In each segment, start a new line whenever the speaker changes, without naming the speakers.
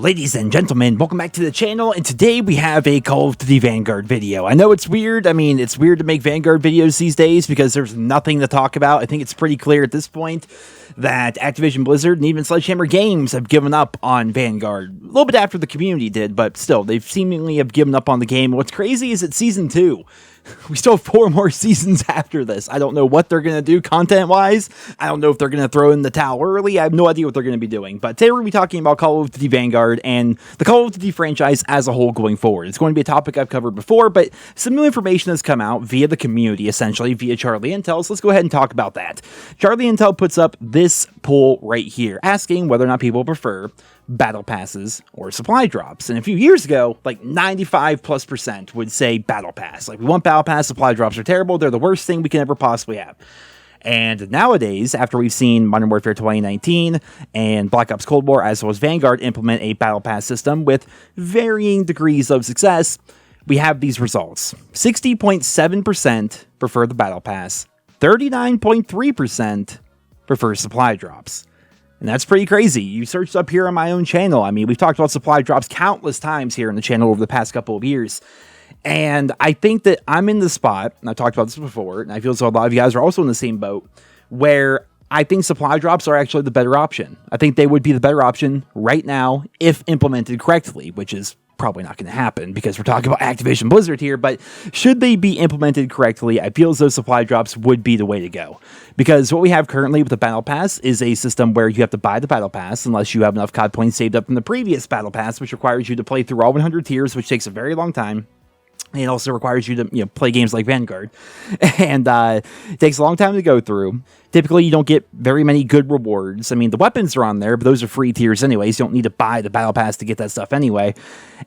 Ladies and gentlemen, welcome back to the channel, and today we have a Call of Duty Vanguard video. I know it's weird. I mean, it's weird to make Vanguard videos these days because there's nothing to talk about. I think it's pretty clear at this point that Activision Blizzard and even Sledgehammer Games have given up on Vanguard. A little bit after the community did, but still, they've seemingly have given up on the game. What's crazy is it's Season 2. We still have 4 more seasons after this. I don't know what they're going to do content-wise. I don't know if they're going to throw in the towel early. I have no idea what they're going to be doing. But today we're going to be talking about Call of Duty Vanguard and the Call of Duty franchise as a whole going forward. It's going to be a topic I've covered before, but some new information has come out via the community, essentially, via Charlie Intel. So let's go ahead and talk about that. Charlie Intel puts up this poll right here, asking whether or not people prefer battle passes or supply drops. And a few years ago, like 95+% would say battle pass. Like, we want battle pass, supply drops are terrible, they're the worst thing we can ever possibly have. And nowadays, after we've seen Modern Warfare 2019 and Black Ops Cold War, as well as Vanguard, implement a battle pass system with varying degrees of success, we have these results. 60.7% prefer the battle pass, 39.3% prefer supply drops. And that's pretty crazy. You searched up here on my own channel. I mean, we've talked about supply drops countless times here on the channel over the past couple of years. And I think that I'm in the spot, and I've talked about this before, and I feel so a lot of you guys are also in the same boat, where I think supply drops are actually the better option. I think they would be the better option right now if implemented correctly, which is probably not going to happen because we're talking about Activision Blizzard here, but should they be implemented correctly, I feel as though supply drops would be the way to go. Because what we have currently with the Battle Pass is a system where you have to buy the Battle Pass unless you have enough COD points saved up from the previous Battle Pass, which requires you to play through all 100 tiers, which takes a very long time. It also requires you to play games like Vanguard, and it takes a long time to go through. Typically, you don't get very many good rewards. I mean, the weapons are on there, but those are free tiers anyways. You don't need to buy the Battle Pass to get that stuff anyway.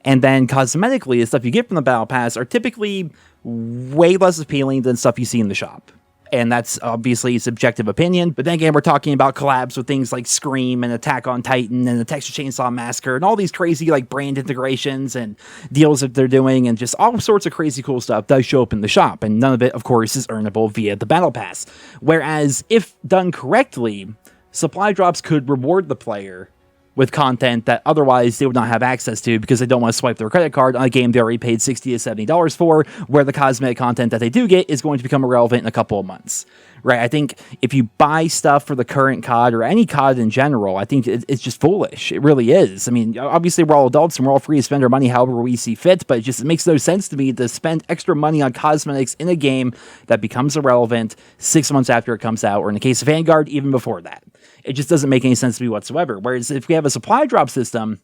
And then cosmetically, the stuff you get from the Battle Pass are typically way less appealing than stuff you see in the shop. And that's obviously a subjective opinion. But then again, we're talking about collabs with things like Scream and Attack on Titan and the Texas Chainsaw Massacre and all these crazy like brand integrations and deals that they're doing and just all sorts of crazy cool stuff does show up in the shop. And none of it, of course, is earnable via the Battle Pass. Whereas if done correctly, supply drops could reward the player with content that otherwise they would not have access to because they don't want to swipe their credit card on a game they already paid $60 to $70 for, where the cosmetic content that they do get is going to become irrelevant in a couple of months, right? I think if you buy stuff for the current COD or any COD in general, I think it's just foolish. It really is. I mean, obviously we're all adults and we're all free to spend our money however we see fit, but it makes no sense to me to spend extra money on cosmetics in a game that becomes irrelevant 6 months after it comes out, or in the case of Vanguard, even before that. It just doesn't make any sense to me whatsoever. Whereas if we have a supply drop system,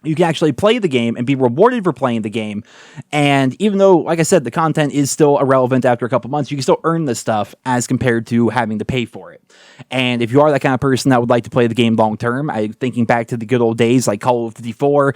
you can actually play the game and be rewarded for playing the game. And even though, like I said, the content is still irrelevant after a couple months, you can still earn this stuff as compared to having to pay for it. And if you are that kind of person that would like to play the game long term, I'm thinking back to the good old days like Call of Duty 4,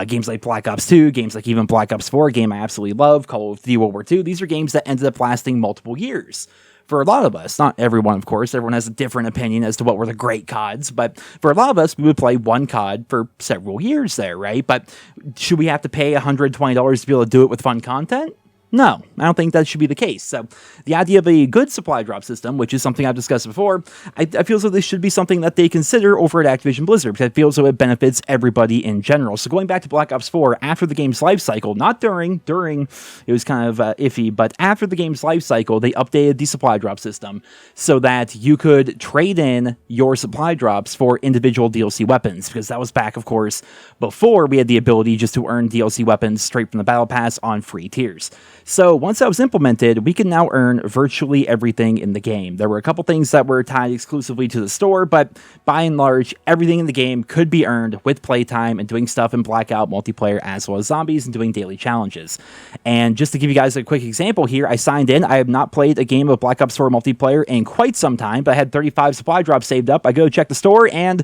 games like Black Ops 2, games like even Black Ops 4, a game I absolutely love, Call of Duty World War II. These are games that ended up lasting multiple years. For a lot of us, not everyone, of course, everyone has a different opinion as to what were the great CODs, but for a lot of us, we would play one COD for several years there, right? But should we have to pay $120 to be able to do it with fun content? No, I don't think that should be the case. So the idea of a good supply drop system, which is something I've discussed before, I feel as though this should be something that they consider over at Activision Blizzard, because I feel as though it benefits everybody in general. So going back to Black Ops 4, after the game's life cycle, not during, it was kind of iffy, but after the game's life cycle, they updated the supply drop system so that you could trade in your supply drops for individual DLC weapons, because that was back, of course, before we had the ability just to earn DLC weapons straight from the Battle Pass on free tiers. So once that was implemented, we can now earn virtually everything in the game. There were a couple things that were tied exclusively to the store, but by and large, everything in the game could be earned with playtime and doing stuff in Blackout multiplayer as well as zombies and doing daily challenges. And just to give you guys a quick example here, I signed in. I have not played a game of Black Ops 4 multiplayer in quite some time, but I had 35 supply drops saved up. I go check the store and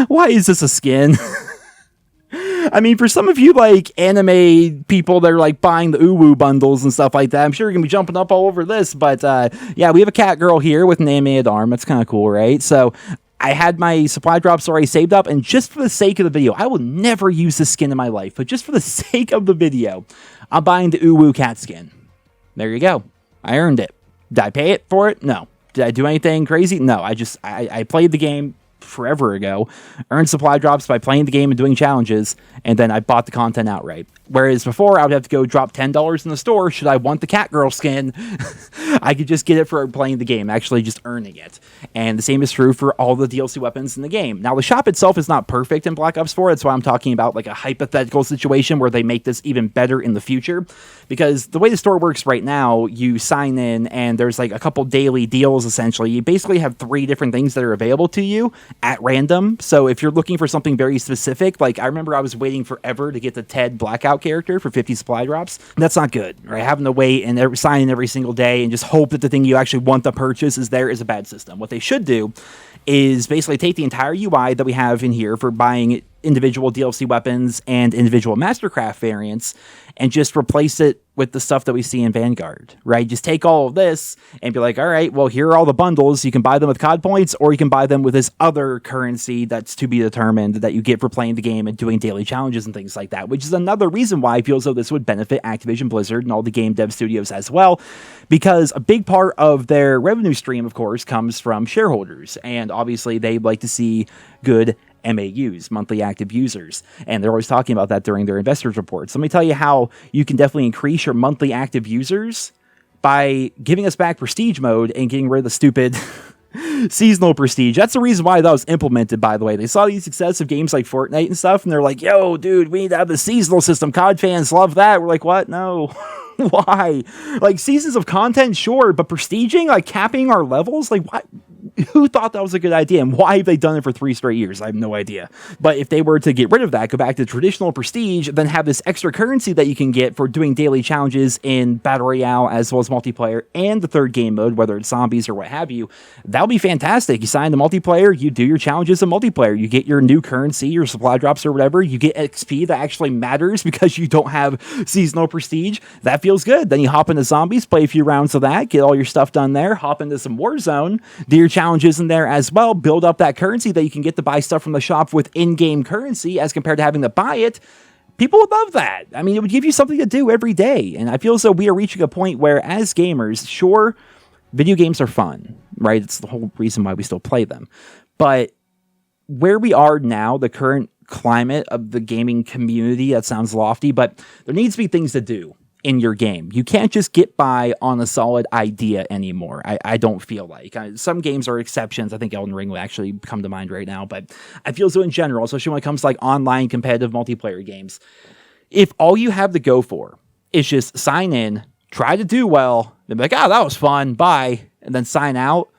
why is this a skin? I mean, for some of you, like, anime people that are, like, buying the uwu bundles and stuff like that, I'm sure you're going to be jumping up all over this, but, yeah, we have a cat girl here with an animated arm. That's kind of cool, right? So, I had my supply drops already saved up, and just for the sake of the video, I will never use this skin in my life, but just for the sake of the video, I'm buying the uwu cat skin. There you go. I earned it. Did I pay it for it? No. Did I do anything crazy? No. I played the game forever ago, earned supply drops by playing the game and doing challenges, and then I bought the content outright. Whereas before, I would have to go drop $10 in the store. Should I want the Catgirl skin? I could just get it for playing the game, actually just earning it. And the same is true for all the DLC weapons in the game. Now, the shop itself is not perfect in Black Ops 4. That's why I'm talking about like a hypothetical situation where they make this even better in the future. Because the way the store works right now, you sign in and there's like a couple daily deals, essentially. You basically have 3 different things that are available to you at random. So if you're looking for something very specific, like I remember I was waiting forever to get the Ted Blackout character for 50 supply drops. That's not good, right? Having to wait and sign in every single day and just hope that the thing you actually want to purchase is there is a bad system. What they should do is basically take the entire UI that we have in here for buying individual DLC weapons and individual Mastercraft variants and just replace it with the stuff that we see in Vanguard, right? Just take all of this and be like, all right, well, here are all the bundles. You can buy them with COD points, or you can buy them with this other currency that's to be determined that you get for playing the game and doing daily challenges and things like that, which is another reason why I feel as though this would benefit Activision Blizzard and all the game dev studios as well, because a big part of their revenue stream, of course, comes from shareholders, and obviously they like to see good MAUs, monthly active users, and they're always talking about that during their investors reports. Let me tell you how you can definitely increase your monthly active users by giving us back prestige mode and getting rid of the stupid seasonal prestige. That's the reason why that was implemented, by the way. They saw the success of games like Fortnite and stuff, and they're like, yo, dude, we need to have the seasonal system. COD fans love that. We're like, what? No. Why? Like, seasons of content, sure, but prestiging, like capping our levels, like what? Who thought that was a good idea, and why have they done it for 3 straight years? I have no idea. But if they were to get rid of that, go back to traditional prestige, then have this extra currency that you can get for doing daily challenges in Battle Royale as well as multiplayer and the third game mode, whether it's zombies or what have you, that would be fantastic. You sign the multiplayer, you do your challenges in multiplayer, you get your new currency, your supply drops or whatever, you get XP that actually matters because you don't have seasonal prestige. That feels good. Then you hop into zombies, play a few rounds of that, get all your stuff done there, hop into some Warzone, do your challenges in there as well, build up that currency that you can get to buy stuff from the shop with in-game currency as compared to having to buy it. People would love that. I mean, it would give you something to do every day. And I feel as though we are reaching a point where, as gamers, sure, video games are fun, right? It's the whole reason why we still play them. But where we are now, the current climate of the gaming community, that sounds lofty, but there needs to be things to do in your game. You can't just get by on a solid idea anymore. I don't feel like. Some games are exceptions. I think Elden Ring would actually come to mind right now, but I feel so in general, especially when it comes to like online competitive multiplayer games, if all you have to go for is just sign in, try to do well, then be like, oh, that was fun, bye, and then sign out,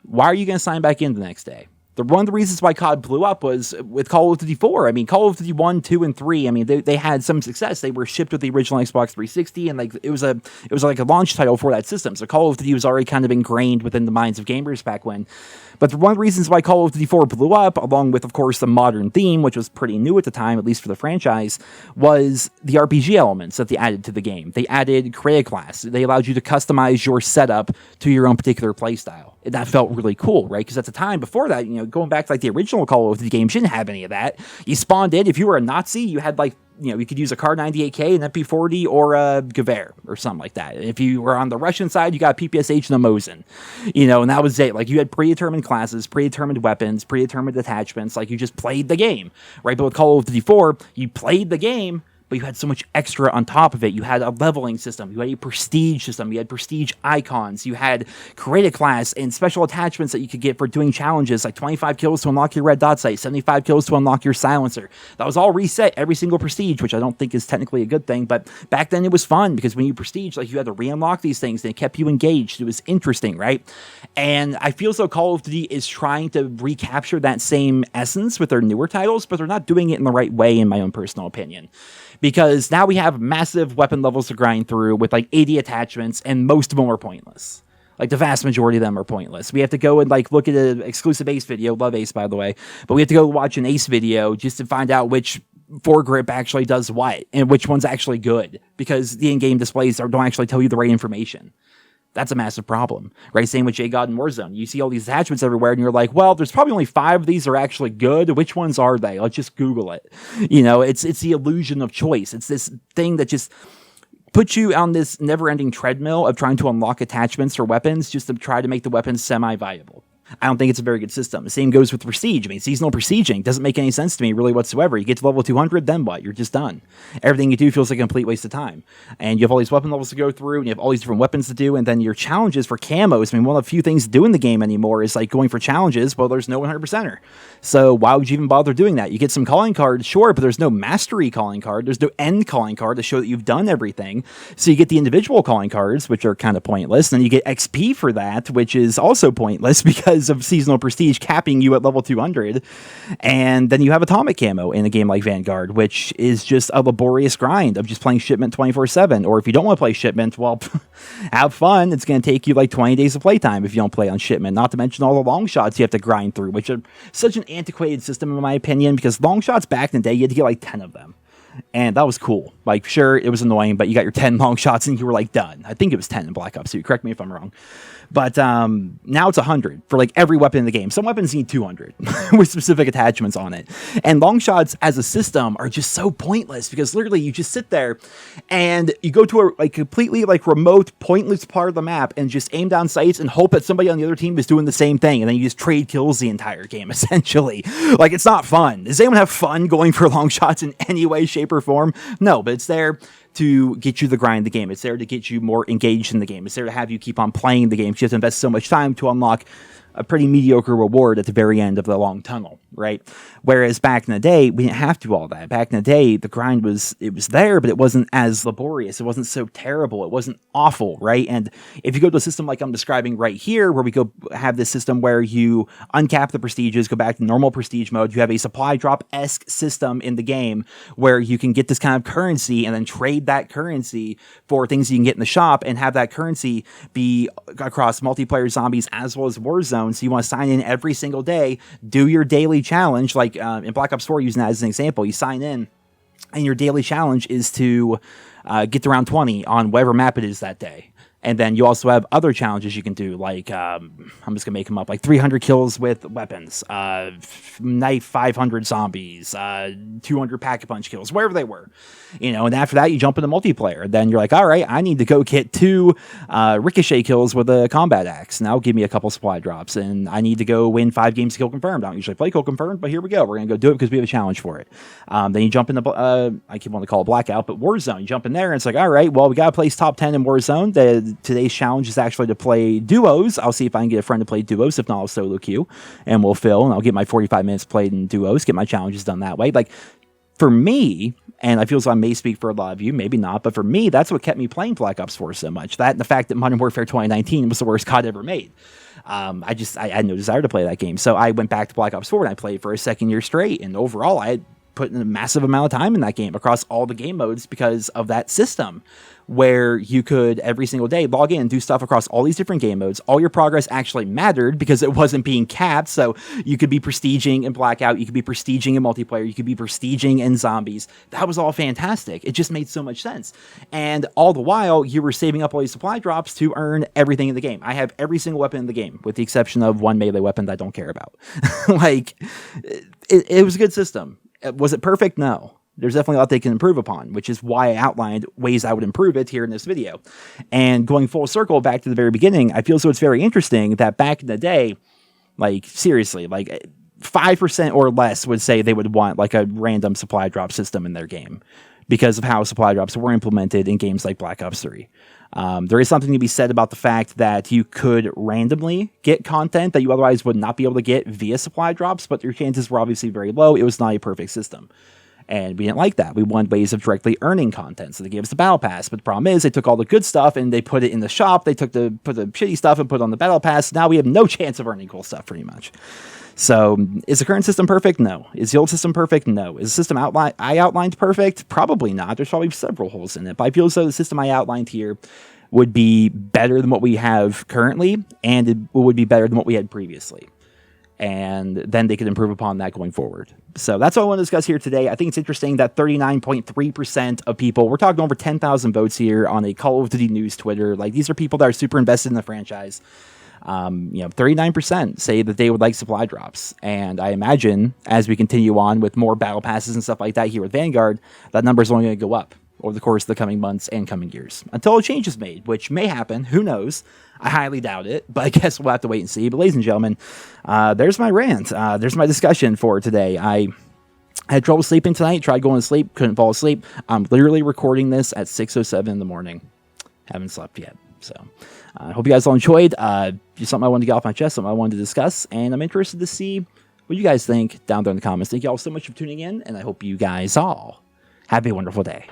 why are you going to sign back in the next day? One of the reasons why COD blew up was with Call of Duty 4. I mean, Call of Duty 1, 2, and 3, I mean, they had some success. They were shipped with the original Xbox 360, and like it was like a launch title for that system. So Call of Duty was already kind of ingrained within the minds of gamers back when. But one of the reasons why Call of Duty 4 blew up, along with, of course, the modern theme, which was pretty new at the time, at least for the franchise, was the RPG elements that they added to the game. They added Create Class. They allowed you to customize your setup to your own particular playstyle. And that felt really cool, right? Because at the time, before that, going back to like the original Call of Duty games, you didn't have any of that. You spawned in. If you were a Nazi, you had like, you could use a Kar 98K, an MP40, or a Gewehr, or something like that. If you were on the Russian side, you got a PPSH and a Mosin, and that was it. Like, you had predetermined classes, predetermined weapons, predetermined attachments. Like, you just played the game, right? But with Call of Duty 4, you played the game, but you had so much extra on top of it. You had a leveling system. You had a prestige system. You had prestige icons. You had create a class and special attachments that you could get for doing challenges, like 25 kills to unlock your red dot sight, 75 kills to unlock your silencer. That was all reset every single prestige, which I don't think is technically a good thing, but back then it was fun because when you prestige, like, you had to re-unlock these things and it kept you engaged. It was interesting, right? And I feel as though Call of Duty is trying to recapture that same essence with their newer titles, but they're not doing it in the right way, in my own personal opinion. Because now we have massive weapon levels to grind through with like 80 attachments, and most of them are pointless. Like, the vast majority of them are pointless. We have to go and like look at an exclusive Ace video. Love Ace, by the way. But we have to go watch an Ace video just to find out which foregrip actually does what and which one's actually good, because the in-game displays don't actually tell you the right information. That's a massive problem, right? Same with JGOD and Warzone. You see all these attachments everywhere, and you're like, well, there's probably only 5 of these are actually good. Which ones are they? Let's just Google it. It's the illusion of choice. It's this thing that just put you on this never-ending treadmill of trying to unlock attachments for weapons just to try to make the weapons semi-viable. I don't think it's a very good system. The same goes with Prestige. I mean, seasonal prestiging doesn't make any sense to me really whatsoever. You get to level 200, then what? You're just done. Everything you do feels like a complete waste of time. And you have all these weapon levels to go through, and you have all these different weapons to do, and then your challenges for camos. I mean, one of the few things to do in the game anymore is like going for challenges. Well, there's no 100%er. So why would you even bother doing that? You get some calling cards, sure, but there's no mastery calling card. There's no end calling card to show that you've done everything. So you get the individual calling cards, which are kind of pointless. And then you get XP for that, which is also pointless because of seasonal prestige capping you at level 200. And then you have atomic camo in a game like Vanguard, which is just a laborious grind of just playing shipment 24/7. Or if you don't want to play shipment, well, have fun. It's going to take you like 20 days of playtime if you don't play on shipment. Not to mention all the long shots you have to grind through, which are such an antiquated system in my opinion, because long shots back in the day, you had to get like 10 of them. And that was cool. Like, sure, it was annoying, but you got your 10 long shots and you were like done. I think it was 10 in Black Ops 2. Correct me if I'm wrong. But now it's 100 for like every weapon in the game. Some weapons need 200 with specific attachments on it. And long shots as a system are just so pointless because literally you just sit there and you go to a like completely like remote, pointless part of the map and just aim down sights and hope that somebody on the other team is doing the same thing. And then you just trade kills the entire game, essentially. Like, it's not fun. Does anyone have fun going for long shots in any way, shape, or form? No, but it's there to get you the grind of the game. It's there to get you more engaged in the game. It's there to have you keep on playing the game. You have to invest so much time to unlock a pretty mediocre reward at the very end of the long tunnel, right? Whereas back in the day, we didn't have to do all that. Back in the day, the grind was there, but it wasn't as laborious. It wasn't so terrible. It wasn't awful, right? And if you go to a system like I'm describing right here, where we go have this system where you uncap the prestiges, go back to normal prestige mode, you have a supply drop-esque system in the game where you can get this kind of currency and then trade that currency for things you can get in the shop and have that currency be across multiplayer zombies as well as Warzone. So you want to sign in every single day, do your daily challenge, like in Black Ops 4, using that as an example. You sign in, and your daily challenge is to get to round 20 on whatever map it is that day. And then you also have other challenges you can do, like, I'm just going to make them up, like 300 kills with weapons, knife 500 zombies, 200 pack-a-punch kills, wherever they were. You know, and after that, you jump into multiplayer. Then you're like, all right, I need to go get 2 ricochet kills with a combat axe. Now give me a couple supply drops. And I need to go win 5 games to kill confirmed. I don't usually play kill confirmed, but here we go. We're going to go do it because we have a challenge for it. Then you jump into, I keep wanting to call it Blackout, but Warzone. You jump in there, and it's like, all right, well, we got to place top 10 in Warzone. Today's challenge is actually to play duos. I'll see if I can get a friend to play duos. If not, I'll solo queue, and we'll fill, and I'll get my 45 minutes played in duos, get my challenges done that way. Like, for me, and I feel as I may speak for a lot of you, maybe not, but for me, that's what kept me playing Black Ops 4 so much. That and the fact that Modern Warfare 2019 was the worst COD ever made. I had no desire to play that game. So I went back to Black Ops 4 and I played for a second year straight. And overall, I had put in a massive amount of time in that game across all the game modes because of that system, where you could every single day log in and do stuff across all these different game modes. All your progress actually mattered because it wasn't being capped. So you could be prestiging in Blackout, you could be prestiging in multiplayer, you could be prestiging in zombies. That was all fantastic. It just made so much sense. And all the while, you were saving up all these supply drops to earn everything in the game. I have every single weapon in the game, with the exception of one melee weapon that I don't care about. Like, it was a good system. Was it perfect? No. There's definitely a lot they can improve upon, which is why I outlined ways I would improve it here in this video. And going full circle back to the very beginning, I feel so it's very interesting that back in the day, like, seriously, like 5% or less would say they would want like a random supply drop system in their game because of how supply drops were implemented in games like Black Ops 3. There is something to be said about the fact that you could randomly get content that you otherwise would not be able to get via supply drops, but your chances were obviously very low. It was not a perfect system. And we didn't like that. We wanted ways of directly earning content. So they gave us the battle pass. But the problem is they took all the good stuff and they put it in the shop. They put the shitty stuff and put it on the battle pass. Now we have no chance of earning cool stuff pretty much. So is the current system perfect? No. Is the old system perfect? No. Is the system I outlined perfect? Probably not. There's probably several holes in it. But I feel as though the system I outlined here would be better than what we have currently, and it would be better than what we had previously. And then they could improve upon that going forward. So that's all I want to discuss here today. I think it's interesting that 39.3% of people, we're talking over 10,000 votes here on a Call of Duty News Twitter. Like, these are people that are super invested in the franchise. 39% say that they would like supply drops. And I imagine as we continue on with more battle passes and stuff like that here with Vanguard, that number is only going to go up. over the course of the coming months and coming years until a change is made, which may happen. Who knows? I highly doubt it, but I guess we'll have to wait and see. But ladies and gentlemen, there's my rant. There's my discussion for today. I had trouble sleeping tonight, tried going to sleep, couldn't fall asleep. I'm literally recording this at 6:07 in the morning. Haven't slept yet. So I hope you guys all enjoyed. Just something I wanted to get off my chest, something I wanted to discuss, and I'm interested to see what you guys think down there in the comments. Thank you all so much for tuning in, and I hope you guys all have a wonderful day.